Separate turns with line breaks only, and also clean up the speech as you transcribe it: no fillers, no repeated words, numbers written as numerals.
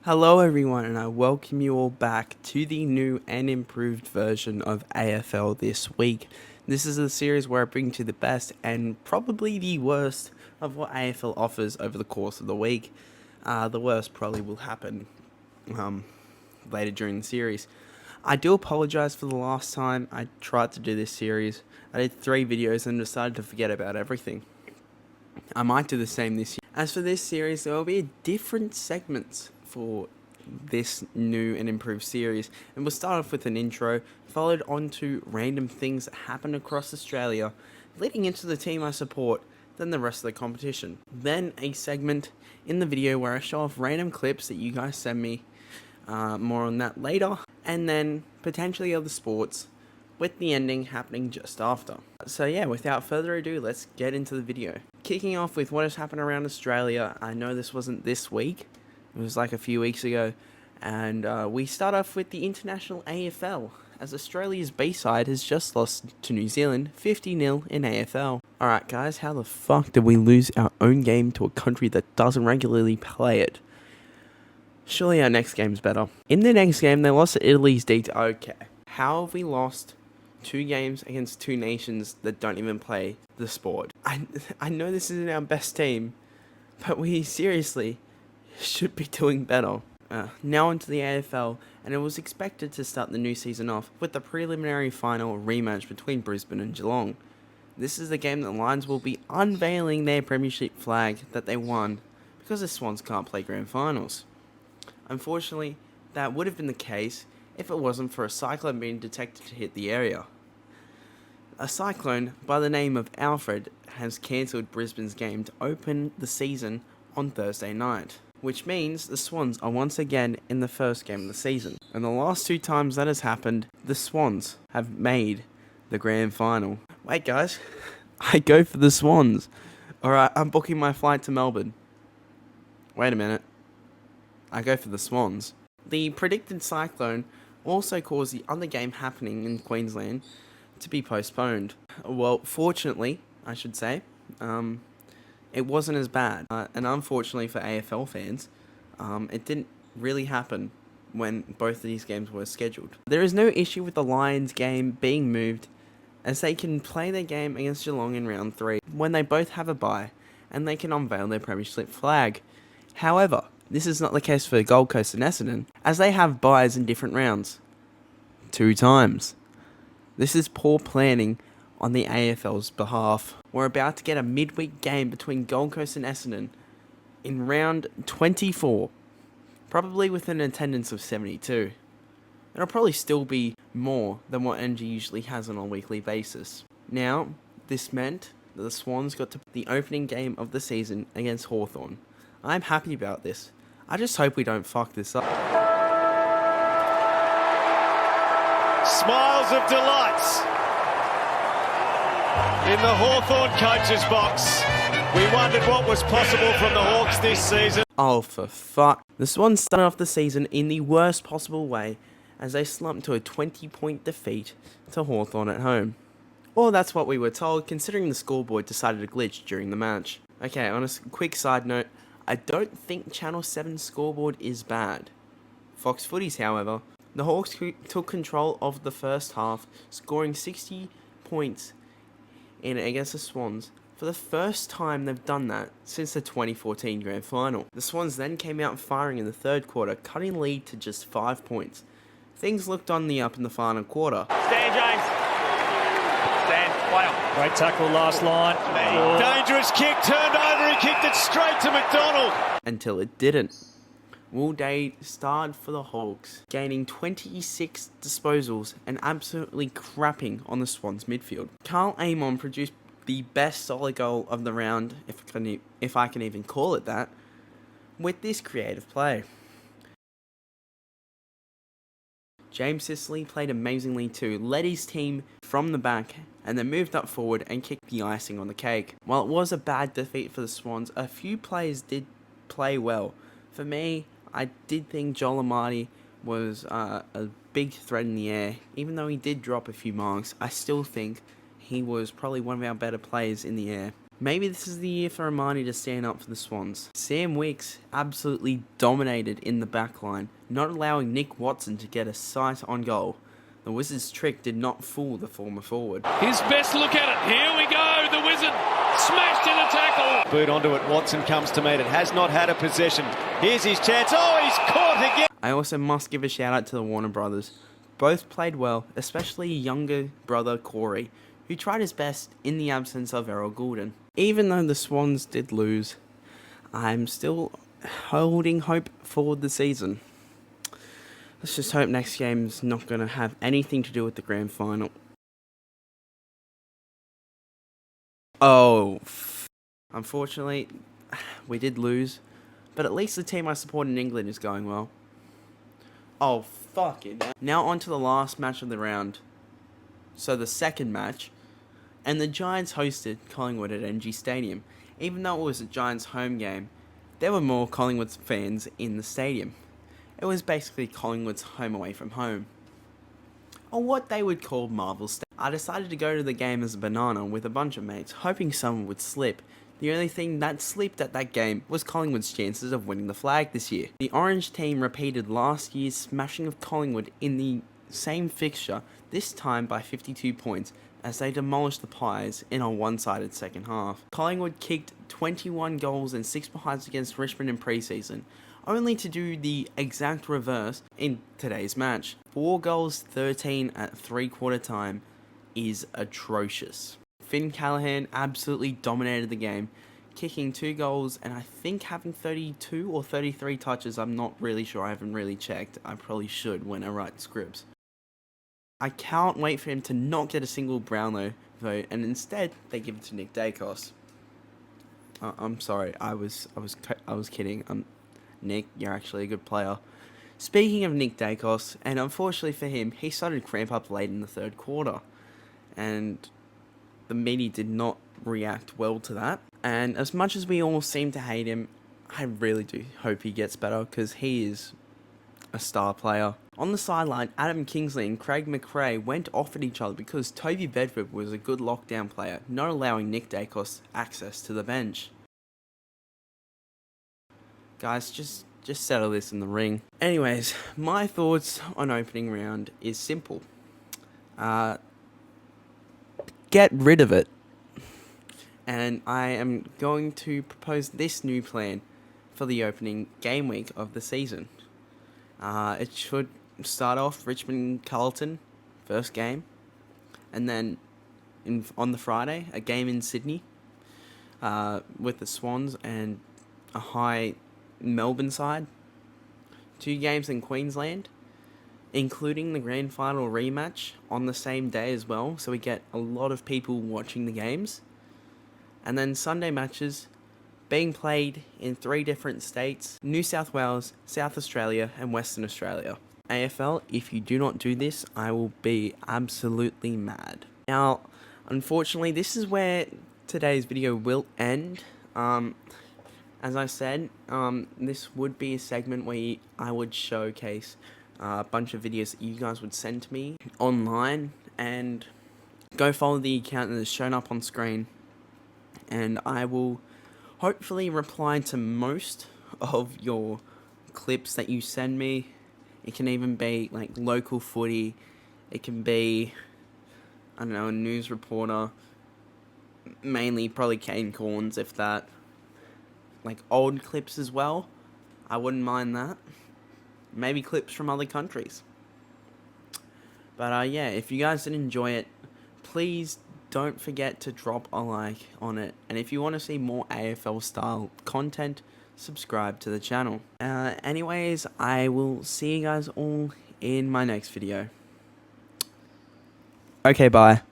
Hello everyone, and I welcome you all back to the new and improved version of AFL this week. This is a series where I bring to the best and probably the worst of what AFL offers over the course of the week. The worst probably will happen later during the series. I do apologize for the last time I tried to do this series. I did 3 videos and decided to forget about everything. I might do the same this year. As for this series, there will be different segments for this new and improved series, and we'll start off with an intro, followed on to random things that happen across Australia, leading into the team I support, then the rest of the competition. Then a segment in the video where I show off random clips that you guys send me, more on that later, and then potentially other sports, with the ending happening just after. So yeah, without further ado, let's get into the video. Kicking off with what has happened around Australia. I know this wasn't this week, it was like a few weeks ago, and we start off with the international AFL, as Australia's B-side has just lost to New Zealand 50-0 in AFL. Alright guys, how the fuck did we lose our own game to a country that doesn't regularly play it? Surely our next game's better. In the next game, they lost to Italy's D2. Okay, how have we lost 2 games against 2 nations that don't even play the sport? I know this isn't our best team, but we seriously should be doing better. Now onto the AFL, and it was expected to start the new season off with the preliminary final rematch between Brisbane and Geelong. This is the game that Lions will be unveiling their premiership flag that they won because the Swans can't play grand finals. Unfortunately, that would have been the case if it wasn't for a cyclone being detected to hit the area. A cyclone by the name of Alfred has cancelled Brisbane's game to open the season on Thursday night, which means the Swans are once again in the first game of the season. And the last 2 times that has happened, the Swans have made the grand final. Wait guys, I go for the Swans. Alright, I'm booking my flight to Melbourne. Wait a minute. I go for the Swans. The predicted cyclone also caused the other game happening in Queensland to be postponed. Well, fortunately, I should say, it wasn't as bad. And unfortunately for AFL fans, it didn't really happen when both of these games were scheduled. There is no issue with the Lions game being moved, as they can play their game against Geelong in round 3 when they both have a bye, and they can unveil their premiership flag. However, this is not the case for Gold Coast and Essendon, as they have byes in different rounds. 2 times. This is poor planning on the AFL's behalf. We're about to get a midweek game between Gold Coast and Essendon in round 24, probably with an attendance of 72. It'll probably still be more than what NG usually has on a weekly basis. Now, this meant that the Swans got to the opening game of the season against Hawthorn. I'm happy about this. I just hope we don't fuck this up.
Smiles of delights in the Hawthorn coach's box. We wondered what was possible from the Hawks this season.
Oh, for fuck. The Swans started off the season in the worst possible way, as they slumped to a 20-point defeat to Hawthorn at home. Well, that's what we were told, considering the scoreboard decided to glitch during the match. Okay, on a quick side note, I don't think Channel 7's scoreboard is bad. Fox Footy's, however, the Hawks took control of the first half, scoring 60 points against the Swans. For the first time they've done that since the 2014 Grand Final. The Swans then came out firing in the third quarter, cutting lead to just 5 points. Things looked on the up in the final quarter.
Stand, James. Stand, way up.
Great tackle last line.
Dangerous kick, turned over, he kicked it straight to McDonald.
Until it didn't. Will Day starred for the Hawks, gaining 26 disposals and absolutely crapping on the Swans midfield. Carl Amon produced the best solo goal of the round, if I can even call it that, with this creative play. James Sicily played amazingly too, led his team from the back, and then moved up forward and kicked the icing on the cake. While it was a bad defeat for the Swans, a few players did play well. For me, I did think Joel Amati was a big threat in the air. Even though he did drop a few marks, I still think he was probably one of our better players in the air. Maybe this is the year for Armani to stand up for the Swans. Sam Wicks absolutely dominated in the back line, not allowing Nick Watson to get a sight on goal. The Wizards' trick did not fool the former forward.
His best look at it. Here we go. The Wizard smashed in a tackle.
Boot onto it. Watson comes to meet it. Has not had a possession. Here's his chance. Oh, he's caught again.
I also must give a shout out to the Warner brothers. Both played well, especially younger brother Corey, who tried his best in the absence of Errol Goulden. Even though the Swans did lose, I'm still holding hope for the season. Let's just hope next game's not going to have anything to do with the grand final. Unfortunately, we did lose, but at least the team I support in England is going well. Oh, fuck it. Now on to the last match of the round. So the second match, and the Giants hosted Collingwood at NG Stadium. Even though it was a Giants home game, there were more Collingwood fans in the stadium. It was basically Collingwood's home away from home, or what they would call Marvel Stadium. I decided to go to the game as a banana with a bunch of mates, hoping someone would slip. The only thing that slipped at that game was Collingwood's chances of winning the flag this year. The Orange team repeated last year's smashing of Collingwood in the same fixture, this time by 52 points, as they demolished the Pies in a one-sided second half. Collingwood kicked 21 goals and 6 behinds against Richmond in pre-season, only to do the exact reverse in today's match. 4 goals, 13 at three-quarter time is atrocious. Finn Callahan absolutely dominated the game, kicking 2 goals and I think having 32 or 33 touches. I'm not really sure, I haven't really checked. I probably should when I write scripts. I can't wait for him to not get a single Brownlow vote, and instead they give it to Nick Dacos. I'm sorry, I was kidding. Nick, you're actually a good player. Speaking of Nick Dacos, and unfortunately for him, he started to cramp up late in the third quarter, and the media did not react well to that. And as much as we all seem to hate him, I really do hope he gets better, because he is a star player. On the sideline, Adam Kingsley and Craig McRae went off at each other because Toby Bedford was a good lockdown player, not allowing Nick Dacos access to the bench. Guys, just settle this in the ring. Anyways, my thoughts on opening round is simple. Get rid of it. And I am going to propose this new plan for the opening game week of the season. It should start off Richmond Carlton, first game, and then on the Friday, a game in Sydney with the Swans and a high Melbourne side. 2 games in Queensland, including the grand final rematch on the same day as well, so we get a lot of people watching the games. And then Sunday matches being played in 3 different states: New South Wales, South Australia, and Western Australia. AFL, if you do not do this, I will be absolutely mad. Now, unfortunately, this is where today's video will end. As I said, this would be a segment where I would showcase a bunch of videos that you guys would send to me online, and go follow the account that is shown up on screen, and I will hopefully reply to most of your clips that you send me. It can even be like local footy, it can be, I don't know, a news reporter, mainly probably Kane Corns, if that. Like old clips as well, I wouldn't mind that. Maybe clips from other countries. But yeah, if you guys did enjoy it, please don't forget to drop a like on it. And if you want to see more AFL style content, subscribe to the channel. Anyways, I will see you guys all in my next video. Okay, bye.